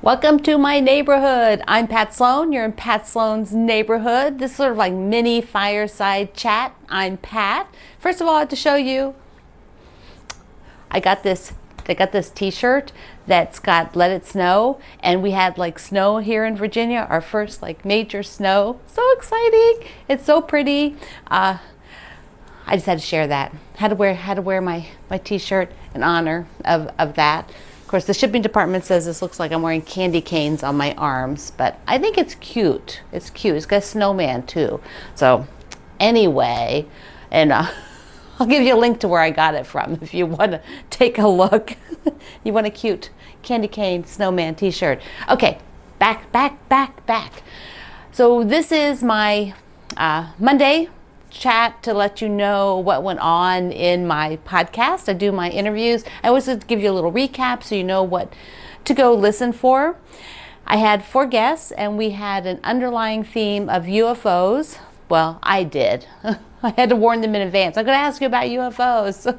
Welcome to my neighborhood. I'm Pat Sloan. You're in Pat Sloan's neighborhood. This is sort of like mini fireside chat. I'm Pat. First of all, I have to show you, I got this t-shirt that's got Let It Snow, and we had like snow here in Virginia, our first like major snow. So exciting. It's so pretty. I just had to share that. Had to wear my t-shirt in honor of that. Of course, the shipping department says this looks like I'm wearing candy canes on my arms, but I think it's cute. It's cute. It's got a snowman too. So anyway, and I'll give you a link to where I got it from if you want to take a look. You want a cute candy cane snowman t-shirt. Okay, back. So this is my Monday chat to let you know what went on in my podcast. I do my interviews. I always give you a little recap so you know what to go listen for. I had 4 guests and we had an underlying theme of UFOs. Well, I did. I had to warn them in advance. I'm going to ask you about UFOs.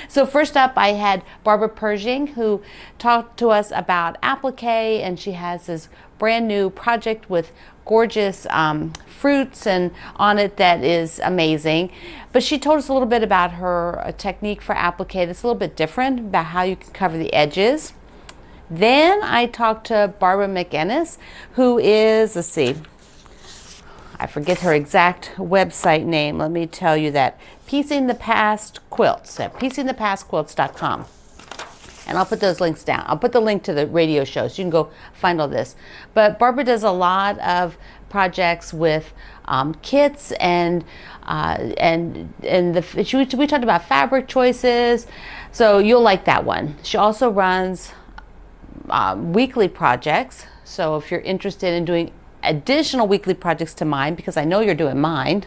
So first up, I had Barbara Pershing, who talked to us about applique, and she has this brand new project with gorgeous fruits and on it that is amazing. But she told us a little bit about her technique for applique that's a little bit different, about how you can cover the edges. Then I talked to Barbara McInnes, who is, let's see, I forget her exact website name. Let me tell you that. Piecing the Past Quilts at piecingthepastquilts.com. And I'll put those links down. I'll put the link to the radio show so you can go find all this. But Barbara does a lot of projects with kits and we talked about fabric choices. So you'll like that one. She also runs weekly projects. So if you're interested in doing additional weekly projects to mine, because I know you're doing mine,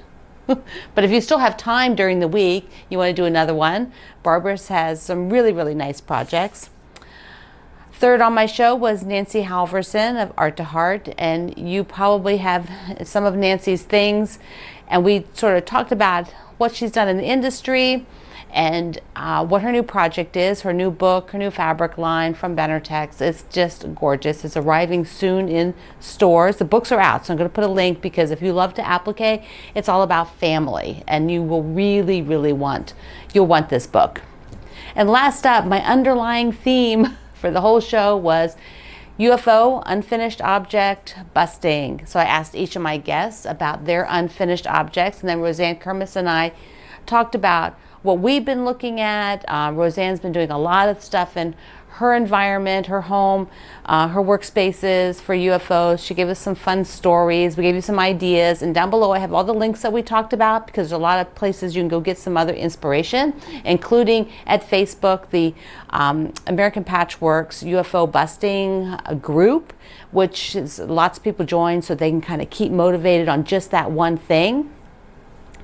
but if you still have time during the week, you want to do another one, Barbara's has some really nice projects. Third on my show was Nancy Halverson of Art to Heart, and you probably have some of Nancy's things, and we sort of talked about what she's done in the industry and what her new project is, her new book, her new fabric line from Benartex. It's just gorgeous. It's arriving soon in stores. The books are out, so I'm going to put a link, because if you love to applique, it's all about family, and you will really you'll want this book. And last up, my underlying theme for the whole show was UFO, unfinished object busting. So I asked each of my guests about their unfinished objects, and then Roseanne Kermis and I talked about what we've been looking at. Roseanne's been doing a lot of stuff in her environment, her home, her workspaces for UFOs. She gave us some fun stories. We gave you some ideas. And down below I have all the links that we talked about, because there's a lot of places you can go get some other inspiration, including at Facebook, the American Patchworks UFO Busting group, which is lots of people join so they can kind of keep motivated on just that one thing.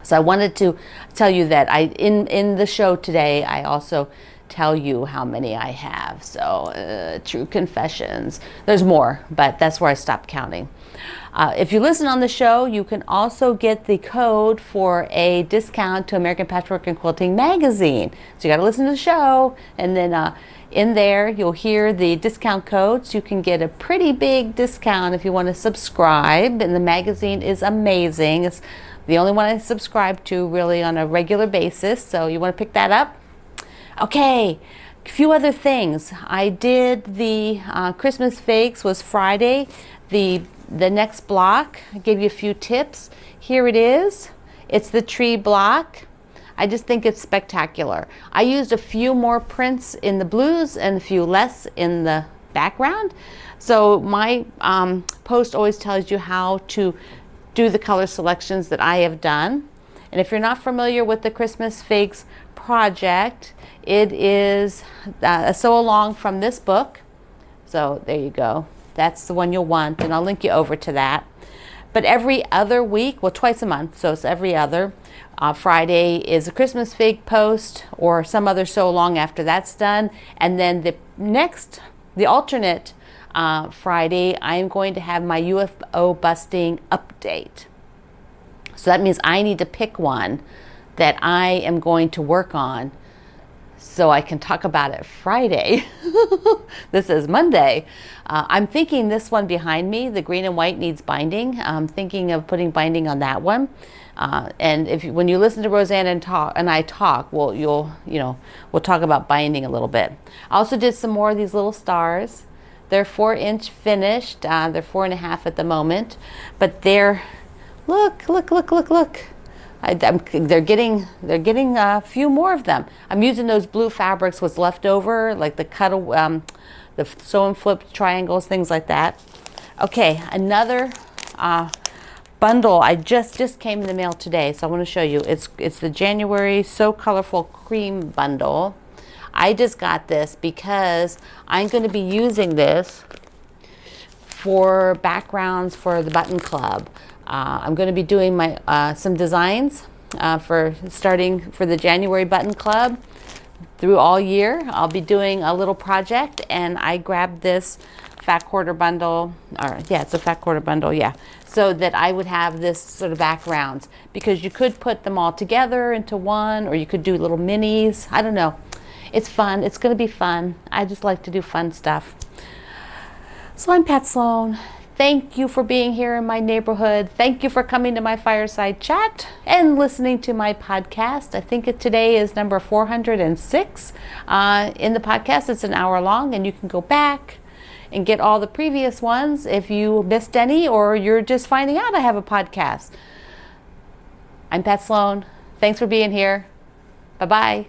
So I wanted to tell you that in the show today, I also tell you how many I have. So true confessions. There's more, but that's where I stopped counting. If you listen on the show, you can also get the code for a discount to American Patchwork and Quilting magazine. So you got to listen to the show, and then in there you'll hear the discount code, so you can get a pretty big discount if you want to subscribe. And the magazine is amazing. It's the only one I subscribe to really on a regular basis, so you want to pick that up. Okay, a few other things. I did the Christmas figs was Friday. The next block, I gave you a few tips. Here it is. It's the tree block. I just think it's spectacular. I used a few more prints in the blues and a few less in the background. So my post always tells you how to do the color selections that I have done. And if you're not familiar with the Christmas Figs project, it is a sew along from this book. So there you go. That's the one you'll want, and I'll link you over to that. But every other week, well, twice a month, so it's every other Friday is a Christmas fig post or some other sew along after that's done. And then the alternate Friday, I'm going to have my UFO busting update. So that means I need to pick one that I am going to work on so I can talk about it Friday. This is Monday. I'm thinking this one behind me, the green and white, needs binding. I'm thinking of putting binding on that one. And when you listen to Roseanne and I talk, we'll talk about binding a little bit. I also did some more of these little stars. They're 4-inch finished. They're 4.5 at the moment, but they're look. They're getting a few more of them. I'm using those blue fabrics, what's left over, like the the sew and flip triangles, things like that. Okay, another bundle I just came in the mail today, so I want to show you. It's the January So Colorful Cream bundle. I just got this because I'm going to be using this for backgrounds for the button club. I'm going to be doing some designs starting for the January button club through all year. I'll be doing a little project, and I grabbed this fat quarter bundle, it's a fat quarter bundle, so that I would have this sort of backgrounds, because you could put them all together into one, or you could do little minis. I don't know. It's fun. It's going to be fun. I just like to do fun stuff. So I'm Pat Sloan. Thank you for being here in my neighborhood. Thank you for coming to my fireside chat and listening to my podcast. I think today is number 406 in the podcast. It's an hour long, and you can go back and get all the previous ones if you missed any, or you're just finding out I have a podcast. I'm Pat Sloan. Thanks for being here. Bye-bye.